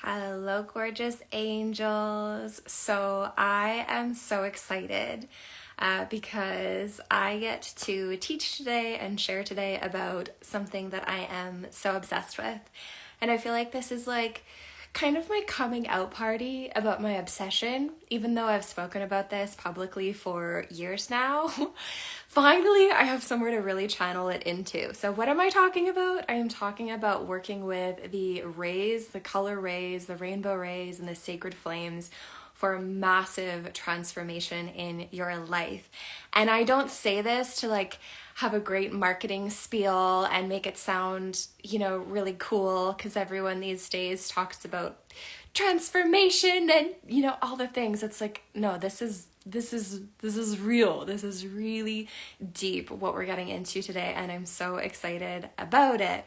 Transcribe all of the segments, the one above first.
Hello, gorgeous angels. So I am so excited because I get to teach today and share today about something that I am so obsessed with. And I feel like this is like kind of my coming out party about my obsession, even though I've spoken about this publicly for years now. Finally, I have somewhere to really channel it into. So what am I talking about? I am talking about working with the rays, the color rays, the rainbow rays, and the sacred flames for a massive transformation in your life. And I don't say this to like have a great marketing spiel and make it sound, really cool, because everyone these days talks about transformation and, all the things. It's like, no, this is real. This is really deep what we're getting into today, and I'm so excited about it.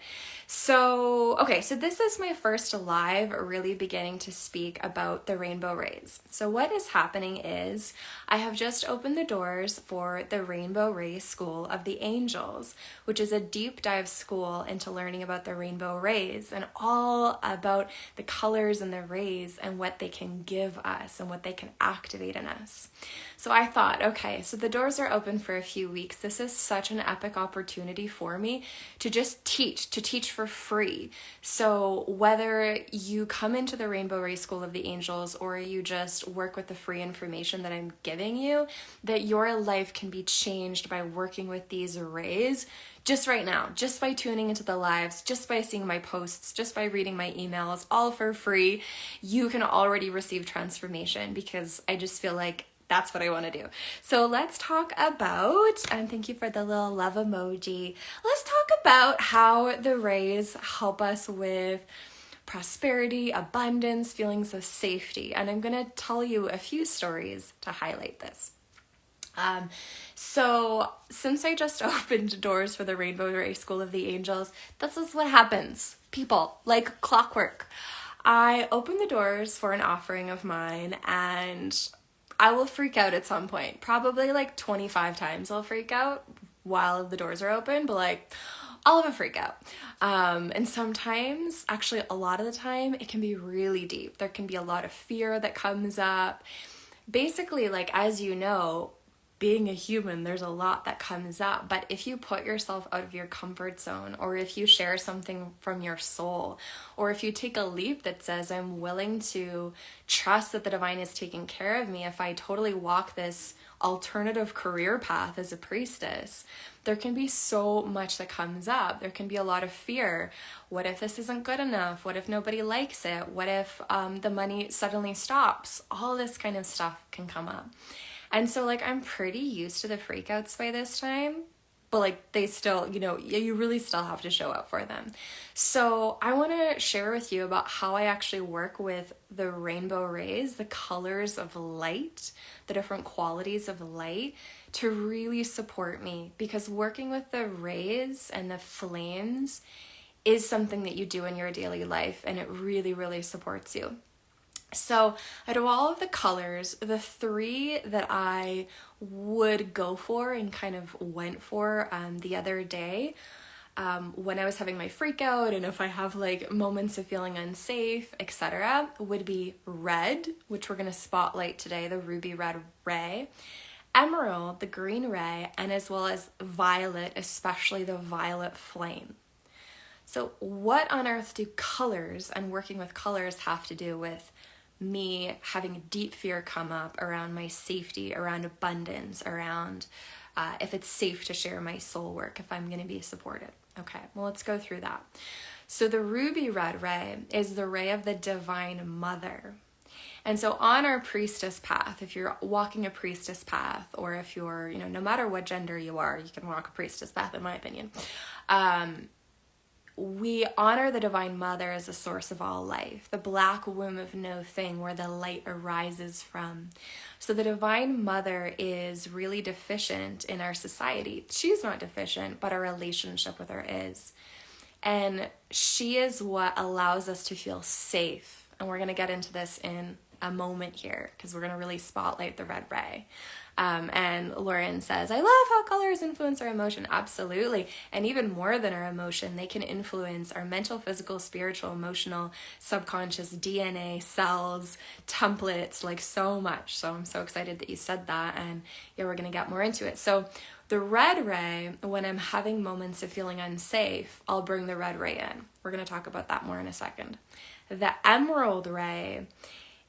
So this is my first live really beginning to speak about the rainbow rays. So what is happening is I have just opened the doors for the Rainbow Ray School of the Angels, which is a deep dive school into learning about the rainbow rays and all about the colors and the rays and what they can give us and what they can activate in us. So I thought, okay, so the doors are open for a few weeks. This is such an epic opportunity for me to just teach for free. So whether you come into the Rainbow Ray School of the Angels or you just work with the free information that I'm giving you, that your life can be changed by working with these rays just right now, just by tuning into the lives, just by seeing my posts, just by reading my emails, all for free, you can already receive transformation, because I just feel like that's what I want to do. So let's talk about, and thank you for the little love emoji, let's talk about how the rays help us with prosperity, abundance, feelings of safety. And I'm going to tell you a few stories to highlight this. So since I just opened doors for the Rainbow Ray School of the Angels, this is what happens. People, like clockwork. I open the doors for an offering of mine, and I will freak out at some point. Probably like 25 times I'll freak out while the doors are open, but like I'll have a freak out. And sometimes, actually a lot of the time, it can be really deep. There can be a lot of fear that comes up. Basically, like, as you know, being a human, there's a lot that comes up. But if you put yourself out of your comfort zone, or if you share something from your soul, or if you take a leap that says, I'm willing to trust that the divine is taking care of me if I totally walk this alternative career path as a priestess, there can be so much that comes up. There can be a lot of fear. What if this isn't good enough? What if nobody likes it? What if the money suddenly stops? All this kind of stuff can come up. And so, like, I'm pretty used to the freakouts by this time, but, like, they still, you really still have to show up for them. So I want to share with you about how I actually work with the rainbow rays, the colors of light, the different qualities of light, to really support me. Because working with the rays and the flames is something that you do in your daily life, and it really, really supports you. So out of all of the colors, the three that I would go for and kind of went for the other day when I was having my freak out, and if I have like moments of feeling unsafe, etc., would be red, which we're going to spotlight today, the ruby red ray, emerald, the green ray, and as well as violet, especially the violet flame. So what on earth do colors and working with colors have to do with me having deep fear come up around my safety, around abundance, around if it's safe to share my soul work, if I'm going to be supported? Okay, well, let's go through that. So the ruby red ray is the ray of the divine mother. And so on our priestess path, if you're walking a priestess path, or if you're, no matter what gender you are, you can walk a priestess path, in my opinion. We honor the divine mother as the source of all life, the black womb of no thing where the light arises from. So the divine mother is really deficient in our society. She's not deficient, but our relationship with her is. And she is what allows us to feel safe. And we're going to get into this in a moment here because we're going to really spotlight the red ray. And Lauren says, I love how colors influence our emotion. Absolutely. And even more than our emotion, they can influence our mental, physical, spiritual, emotional, subconscious, DNA, cells, templates, like so much. So I'm so excited that you said that. And yeah, we're going to get more into it. So the red ray, when I'm having moments of feeling unsafe, I'll bring the red ray in. We're going to talk about that more in a second. The emerald ray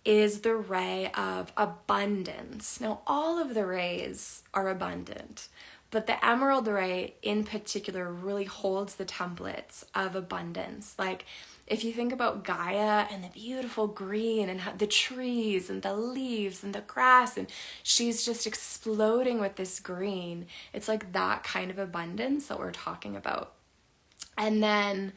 is the ray of abundance. Now, all of the rays are abundant, but the emerald ray in particular really holds the templates of abundance. Like, if you think about Gaia and the beautiful green and the trees and the leaves and the grass, and she's just exploding with this green, it's like that kind of abundance that we're talking about. And then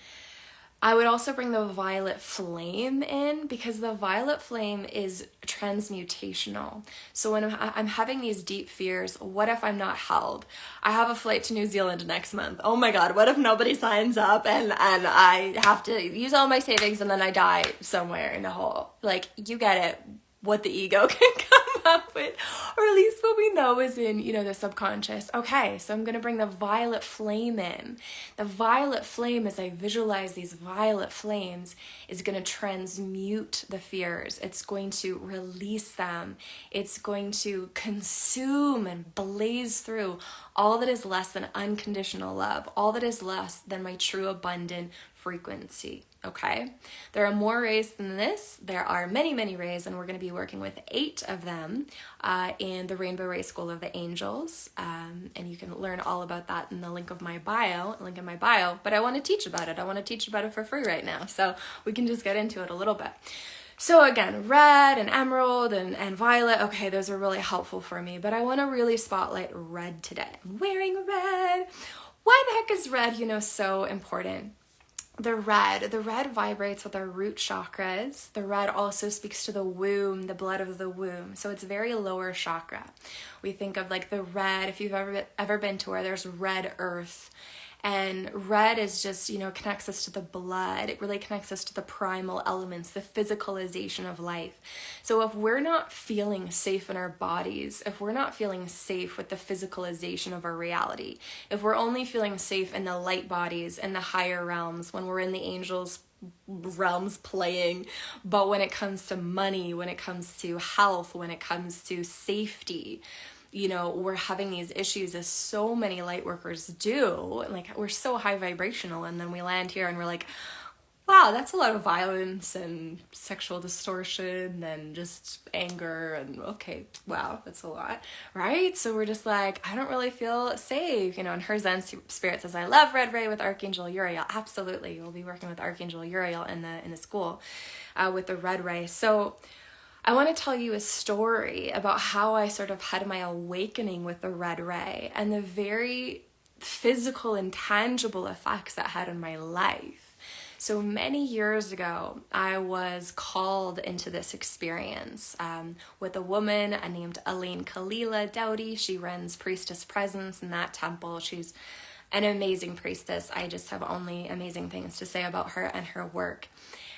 I would also bring the violet flame in because the violet flame is transmutational. So when I'm having these deep fears, what if I'm not held? I have a flight to New Zealand next month. Oh my God, what if nobody signs up and I have to use all my savings and then I die somewhere in a hole? Like, you get it, what the ego can come up with, or at least what we know is in, the subconscious. Okay, so I'm going to bring the violet flame in. The violet flame, as I visualize these violet flames, is going to transmute the fears. It's going to release them. It's going to consume and blaze through all that is less than unconditional love, all that is less than my true abundant frequency. Okay, there are more rays than this. There are many, many rays, and we're going to be working with 8 of them in the Rainbow Ray School of the Angels. And you can learn all about that in the link in my bio. But I want to teach about it. I want to teach about it for free right now, so we can just get into it a little bit. So again, red and emerald and violet, okay, those are really helpful for me, but I want to really spotlight red today. I'm wearing red. Why the heck is red, so important? The red vibrates with our root chakras. The red also speaks to the womb, the blood of the womb. So it's very lower chakra. We think of like the red, if you've ever been to where there's red earth. And red is just, connects us to the blood. It really connects us to the primal elements, the physicalization of life. So if we're not feeling safe in our bodies, if we're not feeling safe with the physicalization of our reality, if we're only feeling safe in the light bodies and the higher realms, when we're in the angels' realms playing, but when it comes to money, when it comes to health, when it comes to safety, we're having these issues as so many light workers do. Like, we're so high vibrational, and then we land here and we're like, wow, that's a lot of violence and sexual distortion and just anger, and okay, wow, that's a lot, right? So we're just like, I don't really feel safe, and her Zen spirit says, I love red ray with Archangel Uriel. Absolutely, we'll be working with Archangel Uriel in the school with the red ray. So I want to tell you a story about how I sort of had my awakening with the red ray and the very physical and tangible effects that had on my life. So many years ago, I was called into this experience with a woman named Elaine Kalila Dowdy. She runs Priestess Presence in that temple. She's an amazing priestess. I just have only amazing things to say about her and her work.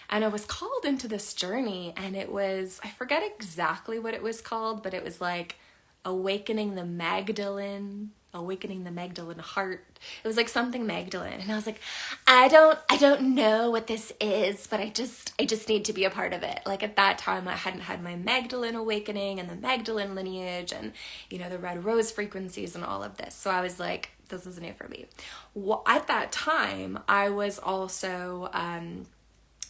And I was called into this journey, and it was, I forget exactly what it was called, but it was like awakening the Magdalene heart. It was like something Magdalene. And I was like, I don't know what this is, but I just need to be a part of it. Like, at that time, I hadn't had my Magdalene awakening and the Magdalene lineage and, the red rose frequencies and all of this. So I was like, this is new for me. Well, at that time, I was also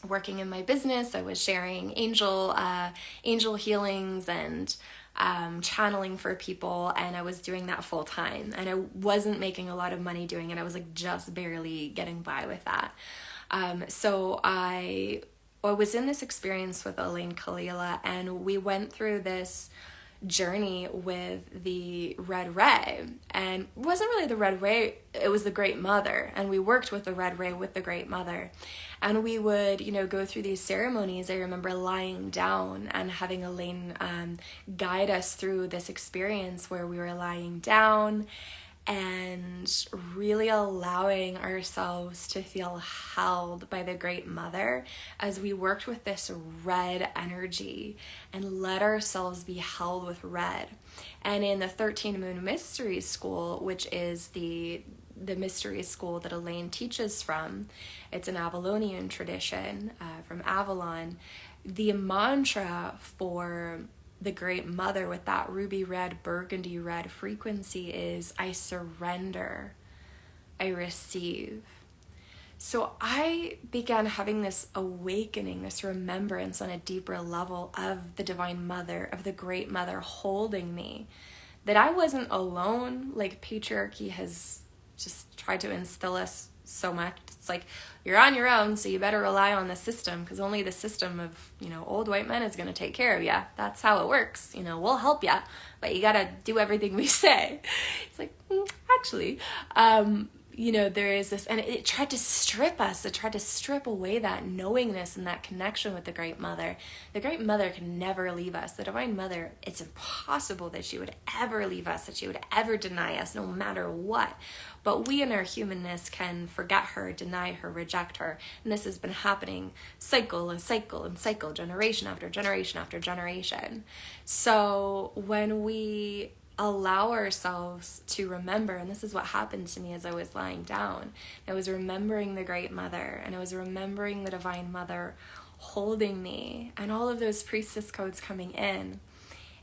working in my business. I was sharing angel healings and channeling for people, and I was doing that full time, and I wasn't making a lot of money doing it. I was like just barely getting by with that. So I was in this experience with Elaine Kalila, and we went through this journey with the red ray, and it wasn't really the red ray, it was the Great Mother, and we worked with the red ray with the Great Mother, and we would go through these ceremonies. I remember lying down and having Elaine guide us through this experience where we were lying down, and really allowing ourselves to feel held by the Great Mother as we worked with this red energy and let ourselves be held with red. And in the 13 Moon Mystery School, which is the mystery school that Elaine teaches from, it's an Avalonian tradition from Avalon, the mantra for the Great Mother with that ruby red, burgundy red frequency is, I surrender, I receive. So I began having this awakening, this remembrance on a deeper level of the Divine Mother, of the Great Mother holding me, that I wasn't alone. Like patriarchy has just tried to instill us so much. It's like, you're on your own, so you better rely on the system, because only the system of, old white men is going to take care of you. That's how it works. We'll help you, but you got to do everything we say. It's like, actually, there is this, and it tried to strip us. It tried to strip away that knowingness and that connection with the Great Mother. The Great Mother can never leave us. The Divine Mother, it's impossible that she would ever leave us, that she would ever deny us, no matter what. But we in our humanness can forget her, deny her, reject her. And this has been happening cycle and cycle and cycle, generation after generation after generation. So when we allow ourselves to remember, and this is what happened to me as I was lying down, I was remembering the Great Mother, and I was remembering the Divine Mother holding me, and all of those priestess codes coming in.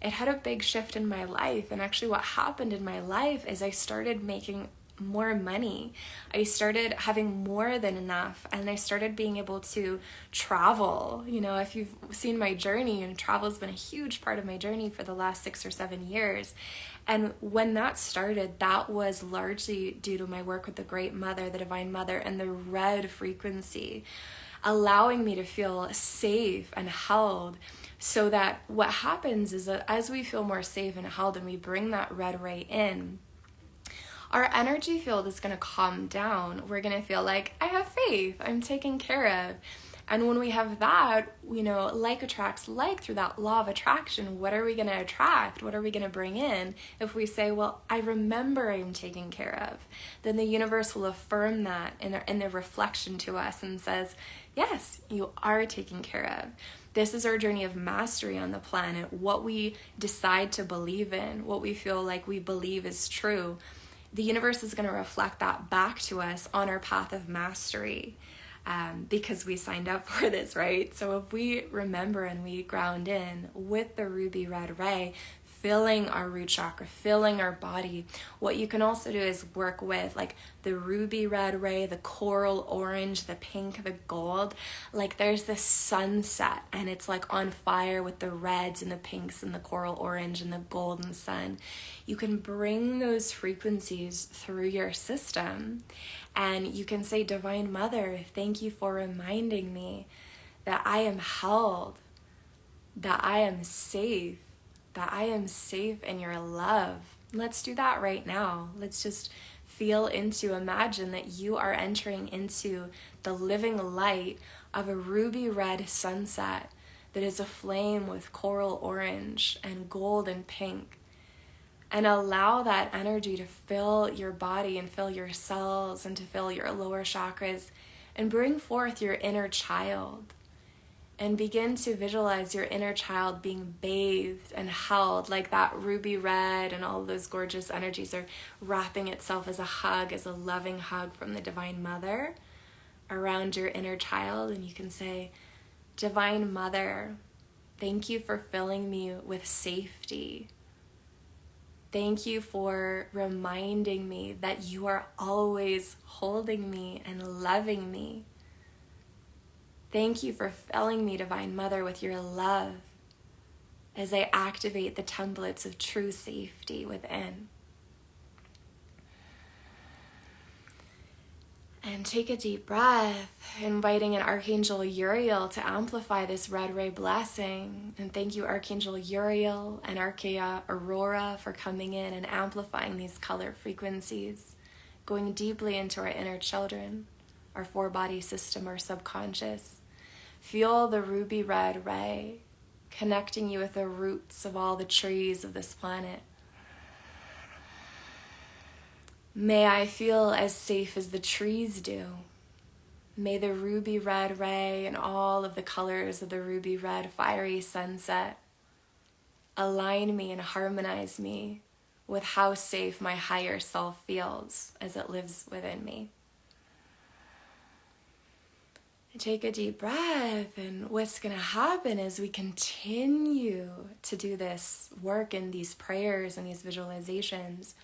It had a big shift in my life. And actually what happened in my life is I started making more money. I started having more than enough, and I started being able to travel. If you've seen my journey, and travel has been a huge part of my journey for the last 6 or 7 years. And when that started, that was largely due to my work with the Great Mother, the Divine Mother, and the red frequency, allowing me to feel safe and held. So that what happens is that as we feel more safe and held and we bring that red ray in, our energy field is going to calm down. We're going to feel like, I have faith, I'm taken care of. And when we have that, like attracts like through that law of attraction. What are we going to attract? What are we going to bring in? If we say, well, I remember I'm taken care of, then the universe will affirm that in the reflection to us and says, yes, you are taken care of. This is our journey of mastery on the planet. What we decide to believe in, what we feel like we believe is true, the universe is going to reflect that back to us on our path of mastery, because we signed up for this, right? So if we remember and we ground in with the ruby red ray, filling our root chakra, filling our body, what you can also do is work with like the ruby red ray, the coral orange, the pink, the gold. Like there's this sunset, and it's like on fire with the reds and the pinks and the coral orange and the golden sun. You can bring those frequencies through your system, and you can say, Divine Mother, thank you for reminding me that I am held, that I am safe, that I am safe in your love. Let's do that right now. Let's just imagine that you are entering into the living light of a ruby red sunset that is aflame with coral orange and gold and pink. And allow that energy to fill your body and fill your cells and to fill your lower chakras, and bring forth your inner child. And begin to visualize your inner child being bathed and held, like that ruby red and all of those gorgeous energies are wrapping itself as a hug, as a loving hug from the Divine Mother around your inner child. And you can say, Divine Mother, thank you for filling me with safety. Thank you for reminding me that you are always holding me and loving me. Thank you for filling me, Divine Mother, with your love as I activate the templates of true safety within. And take a deep breath, inviting an Archangel Uriel to amplify this red ray blessing. And thank you, Archangel Uriel and Archea Aurora, for coming in and amplifying these color frequencies, going deeply into our inner children, our four-body system, our subconscious. Feel the ruby red ray connecting you with the roots of all the trees of this planet. May I feel as safe as the trees do. May the ruby red ray and all of the colors of the ruby red fiery sunset align me and harmonize me with how safe my higher self feels as it lives within me. Take a deep breath, and what's going to happen as we continue to do this work and these prayers and these visualizations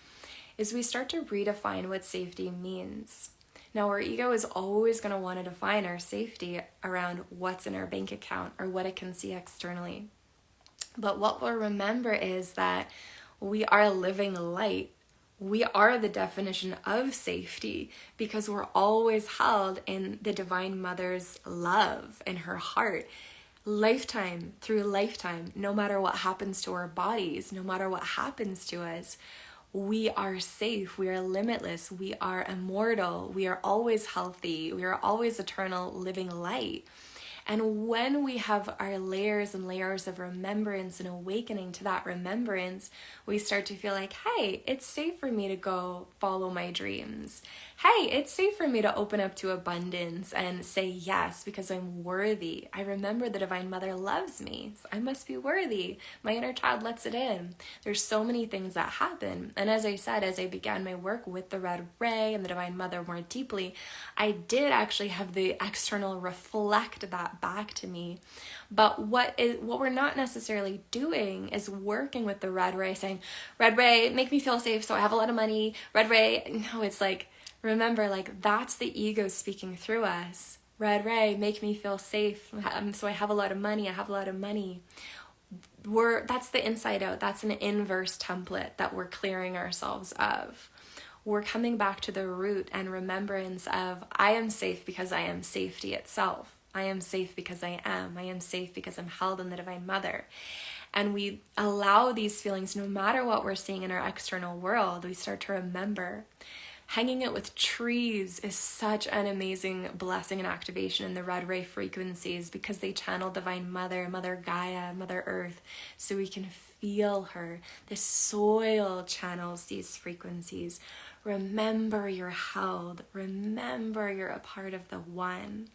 is we start to redefine what safety means. Now, our ego is always going to want to define our safety around what's in our bank account or what it can see externally. But what we'll remember is that we are living light. We are the definition of safety because we're always held in the Divine Mother's love in her heart. Lifetime through lifetime, no matter what happens to our bodies, no matter what happens to us, we are safe, we are limitless, we are immortal, we are always healthy, we are always eternal living light. And when we have our layers and layers of remembrance and awakening to that remembrance, we start to feel like, hey, it's safe for me to go follow my dreams. Hey, it's safe for me to open up to abundance and say yes because I'm worthy. I remember the Divine Mother loves me, so I must be worthy. My inner child lets it in. There's so many things that happen. And as I said, as I began my work with the Red Ray and the Divine Mother more deeply, I did actually have the external reflect that back to me. But what we're not necessarily doing is working with the Red Ray, saying, Red Ray, make me feel safe so I have a lot of money. Red Ray, no, it's like, remember, like, that's the ego speaking through us. Red Ray, make me feel safe so I have a lot of money. I have a lot of money. That's the inside out. That's an inverse template that we're clearing ourselves of. We're coming back to the root and remembrance of, I am safe because I am safety itself. I am safe because I am. I am safe because I'm held in the Divine Mother. And we allow these feelings, no matter what we're seeing in our external world, we start to remember. Hanging it with trees is such an amazing blessing and activation in the Red Ray frequencies because they channel Divine Mother, Mother Gaia, Mother Earth, so we can feel her. The soil channels these frequencies. Remember you're held. Remember you're a part of the one.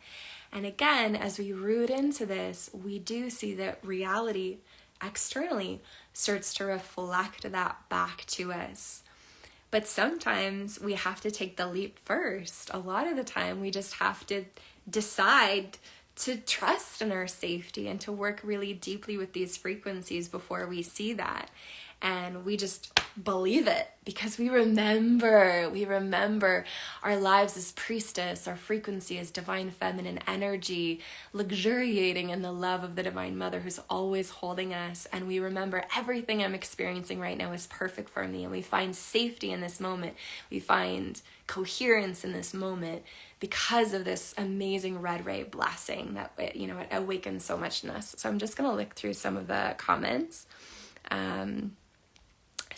And again, as we root into this, we do see that reality externally starts to reflect that back to us. But sometimes we have to take the leap first. A lot of the time, we just have to decide to trust in our safety and to work really deeply with these frequencies before we see that. And we just believe it because we remember our lives as priestess, our frequency as divine feminine energy, luxuriating in the love of the Divine Mother who's always holding us. And we remember everything I'm experiencing right now is perfect for me. And we find safety in this moment. We find coherence in this moment because of this amazing Red Ray blessing that, it awakens so much in us. So I'm just going to look through some of the comments.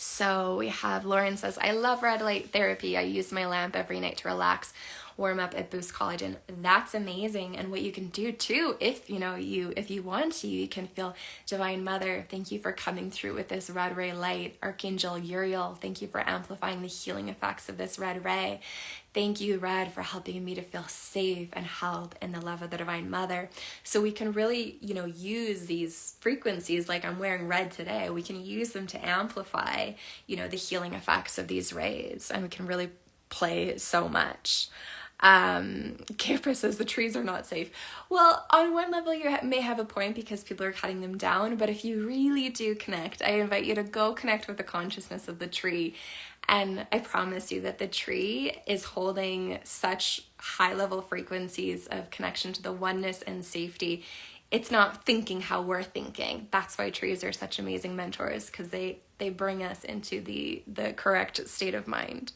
So we have Lauren says, I love red light therapy. I use my lamp every night to relax, warm up, it boosts collagen. That's amazing. And what you can do too, if you want to, you can feel Divine Mother, thank you for coming through with this red ray light. Archangel Uriel, thank you for amplifying the healing effects of this red ray. Thank you, Red, for helping me to feel safe and held in the love of the Divine Mother. So we can really, use these frequencies, like I'm wearing red today. We can use them to amplify, the healing effects of these rays. And we can really play so much. Kipra says the trees are not safe. Well, on one level you may have a point because people are cutting them down, but if you really do connect, I invite you to go connect with the consciousness of the tree. And I promise you that the tree is holding such high level frequencies of connection to the oneness and safety. It's not thinking how we're thinking. That's why trees are such amazing mentors, because they bring us into the correct state of mind.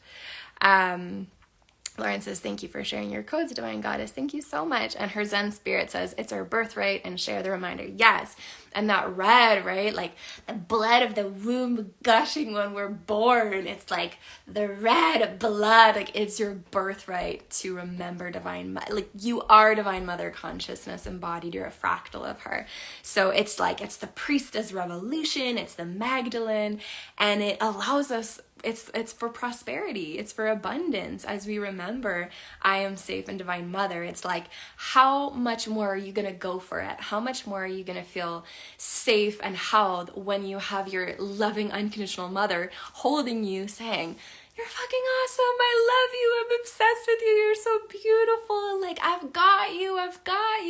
Lauren says, thank you for sharing your codes, Divine Goddess. Thank you so much. And her Zen spirit says, it's our birthright, and share the reminder. Yes. And that red, right? Like the blood of the womb gushing when we're born. It's like the red blood. Like it's your birthright to remember Divine Mother. Like you are Divine Mother consciousness embodied. You're a fractal of her. So it's like, it's the priestess revolution. It's the Magdalene. And it allows us it's for prosperity. It's for abundance. As we remember, I am safe in Divine Mother. It's like, how much more are you going to go for it? How much more are you going to feel safe and held when you have your loving, unconditional mother holding you, saying, you're fucking awesome. I love you. I'm obsessed with you. You're so beautiful. Like, I've got you.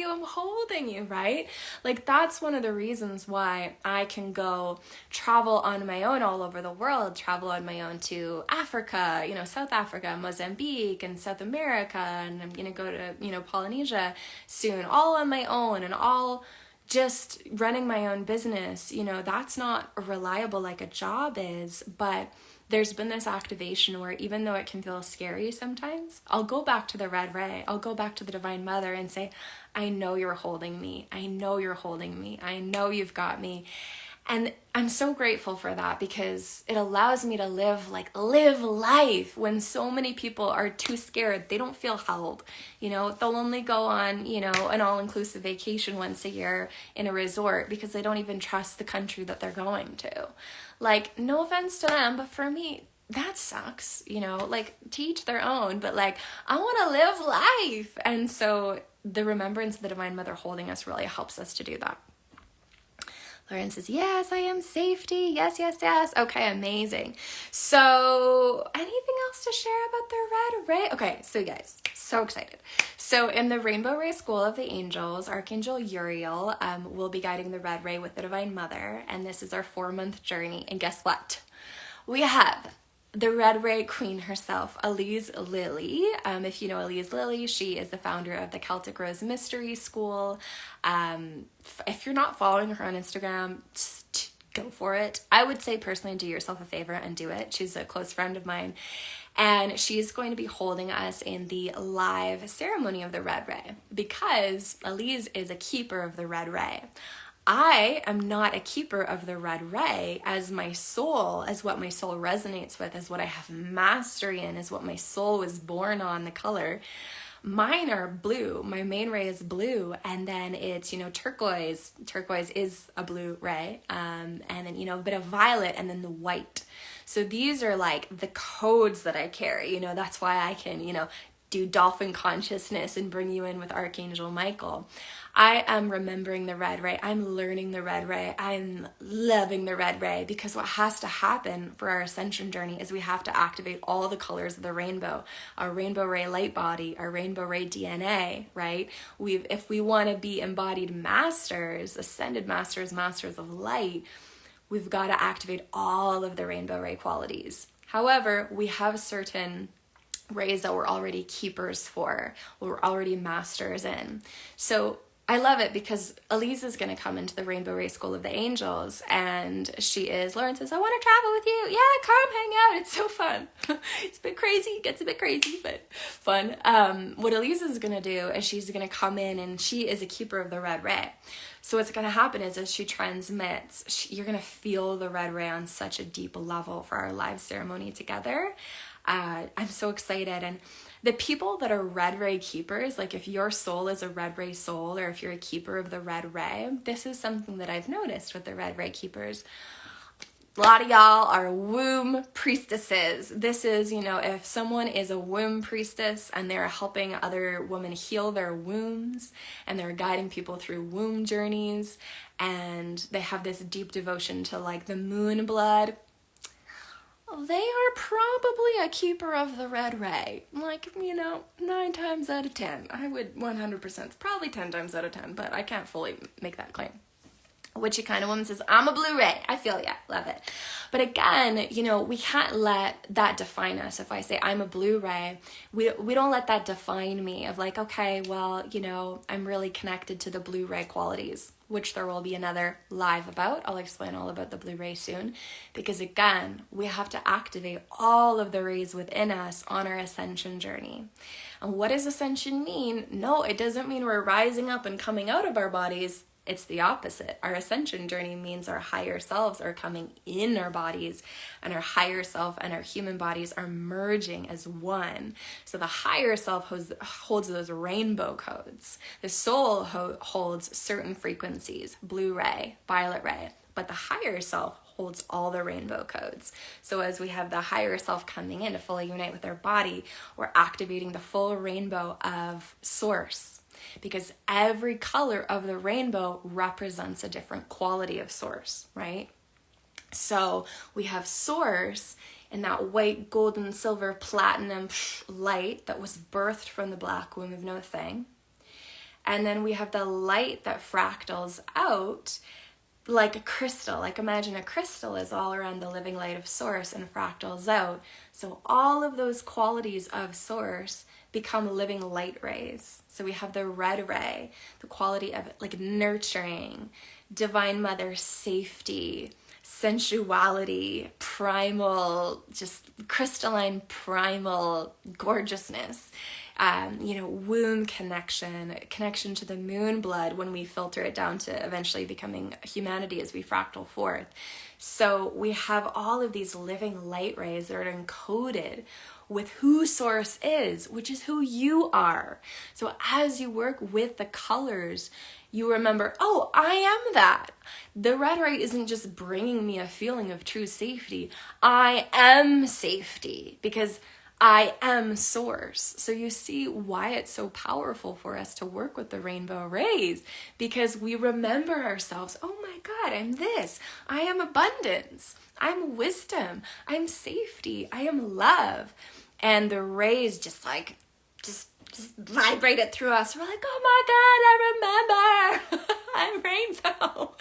I'm holding you, right? Like, that's one of the reasons why I can go travel on my own all over the world, travel on my own to Africa, South Africa, Mozambique, and South America. And I'm going to go to, Polynesia soon, all on my own and all just running my own business. That's not reliable like a job is, but there's been this activation where even though it can feel scary sometimes, I'll go back to the red ray. I'll go back to the Divine Mother and say, I know you're holding me. I know you're holding me. I know you've got me. And I'm so grateful for that, because it allows me to live life when so many people are too scared. They don't feel held. They'll only go on, an all-inclusive vacation once a year in a resort because they don't even trust the country that they're going to. Like, no offense to them, but for me, that sucks, to each their own, but I want to live life. And so the remembrance of the Divine Mother holding us really helps us to do that. Lauren says, yes, I am safety. Yes. Okay, amazing. So anything else to share about the red ray? Okay, so you guys, so excited. So in the Rainbow Ray School of the Angels, Archangel Uriel will be guiding the red ray with the Divine Mother. And this is our 4-month journey. And guess what? We have the Red Ray Queen herself, Elise Lilly. If you know Elise Lilly, she is the founder of the Celtic Rose Mystery School. If you're not following her on Instagram, just go for it. I would say personally, do yourself a favor and do it. She's a close friend of mine. And she's going to be holding us in the live ceremony of the Red Ray, because Elise is a keeper of the Red Ray. I am not a keeper of the red ray, as my soul, as what my soul resonates with, as what I have mastery in, as what my soul was born on, the color. Mine are blue. My main ray is blue, and then it's, turquoise. Turquoise is a blue ray, and then, a bit of violet, and then the white. So these are like the codes that I carry, that's why I can, do dolphin consciousness and bring you in with Archangel Michael. I am remembering the red ray. I'm learning the red ray. I'm loving the red ray, because what has to happen for our ascension journey is we have to activate all the colors of the rainbow, our rainbow ray light body, our rainbow ray DNA, right? If we want to be embodied masters, ascended masters, masters of light, we've got to activate all of the rainbow ray qualities. However, we have certain rays that we're already keepers for, we're already masters in. So I love it, because Elise is going to come into the Rainbow Ray School of the Angels, and Lauren says, I want to travel with you. Yeah, come hang out. It's so fun. It's a bit crazy. It gets a bit crazy, but fun. What Elise is going to do is she's going to come in, and she is a keeper of the red ray. So what's going to happen is, as she transmits, you're going to feel the red ray on such a deep level for our live ceremony together. I'm so excited. And the people that are red ray keepers, like if your soul is a red ray soul, or if you're a keeper of the red ray, this is something that I've noticed with the red ray keepers. A lot of y'all are womb priestesses. This is, if someone is a womb priestess and they're helping other women heal their wombs, and they're guiding people through womb journeys, and they have this deep devotion to the moon blood, they are probably a keeper of the red ray. 9 times out of 10. I would 100%, probably 10 times out of 10, but I can't fully make that claim. Witchy kind of woman says, I'm a Bluray. I feel ya. Love it. But again, we can't let that define us. If I say I'm a Bluray, we don't let that define me of okay, well, I'm really connected to the Bluray qualities, which there will be another live about. I'll explain all about the Bluray soon, because again, we have to activate all of the rays within us on our ascension journey. And what does ascension mean? No, it doesn't mean we're rising up and coming out of our bodies. It's the opposite. Our ascension journey means our higher selves are coming in our bodies, and our higher self and our human bodies are merging as one. So the higher self holds those rainbow codes. The soul holds certain frequencies, blue ray, violet ray, but the higher self holds all the rainbow codes. So as we have the higher self coming in to fully unite with our body, we're activating the full rainbow of source, because every color of the rainbow represents a different quality of source, right? So we have source in that white, golden, silver, platinum light that was birthed from the black womb of no thing. And then we have the light that fractals out like a crystal. Like imagine a crystal is all around the living light of source and fractals out. So all of those qualities of source become living light rays. So we have the red ray, the quality of like nurturing, divine mother safety, sensuality, primal, just crystalline primal gorgeousness, womb connection to the moon blood when we filter it down to eventually becoming humanity as we fractal forth. So we have all of these living light rays that are encoded with who source is, which is who you are. So as you work with the colors, you remember, oh, I am that. The red ray isn't just bringing me a feeling of true safety. I am safety because I am source. So you see why it's so powerful for us to work with the rainbow rays, because we remember ourselves. Oh my God, I'm this. I am abundance. I'm wisdom. I'm safety. I am love. And the rays just vibrate it through us. We're like, oh my God, I remember. I'm rainbow.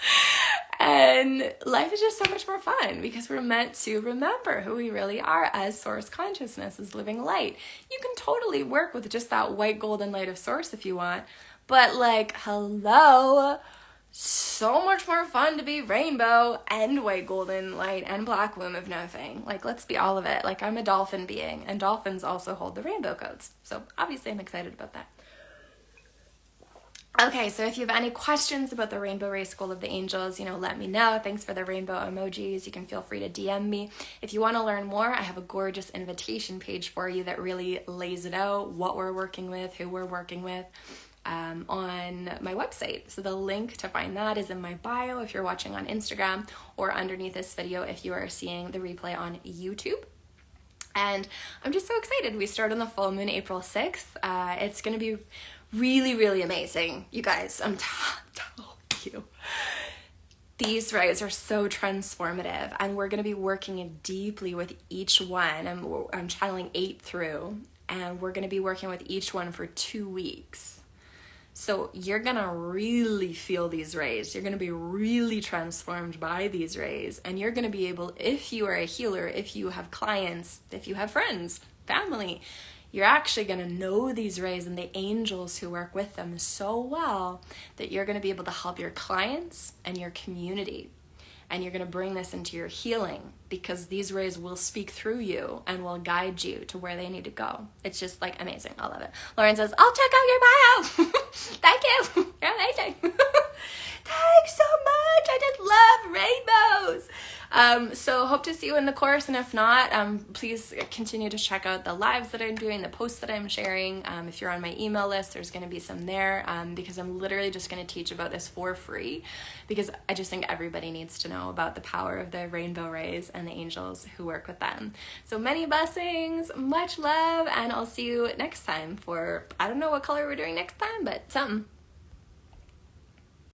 And life is just so much more fun because we're meant to remember who we really are as source consciousness, as living light. You can totally work with just that white golden light of source if you want. But like, hello, so much more fun to be rainbow and white golden light and black womb of nothing. Like, let's be all of it. Like, I'm a dolphin being, and dolphins also hold the rainbow codes. So obviously I'm excited about that. Okay, so if you have any questions about the Rainbow Ray School of the Angels, let me know. Thanks for the rainbow emojis. You can feel free to DM me. If you want to learn more, I have a gorgeous invitation page for you that really lays it out, what we're working with, who we're working with, on my website. So the link to find that is in my bio if you're watching on Instagram, or underneath this video if you are seeing the replay on YouTube. And I'm just so excited. We start on the full moon April 6th. It's going to be really, really amazing. You guys, I'm telling you. These rays are so transformative, and we're going to be working deeply with each one. I'm channeling 8 through, and we're going to be working with each one for 2 weeks. So you're going to really feel these rays. You're going to be really transformed by these rays, and you're going to be able, if you are a healer, if you have clients, if you have friends, family, you're actually going to know these rays and the angels who work with them so well that you're going to be able to help your clients and your community. And you're going to bring this into your healing, because these rays will speak through you and will guide you to where they need to go. It's just like amazing. I love it. Lauren says, I'll check out your bio. Thank you. You're amazing. Thanks so much. I just love rainbows. So hope to see you in the course. And if not, please continue to check out the lives that I'm doing, the posts that I'm sharing. If you're on my email list, there's going to be some there, because I'm literally just going to teach about this for free, because I just think everybody needs to know about the power of the rainbow rays and the angels who work with them. So many blessings, much love, and I'll see you next time for, I don't know what color we're doing next time, but something.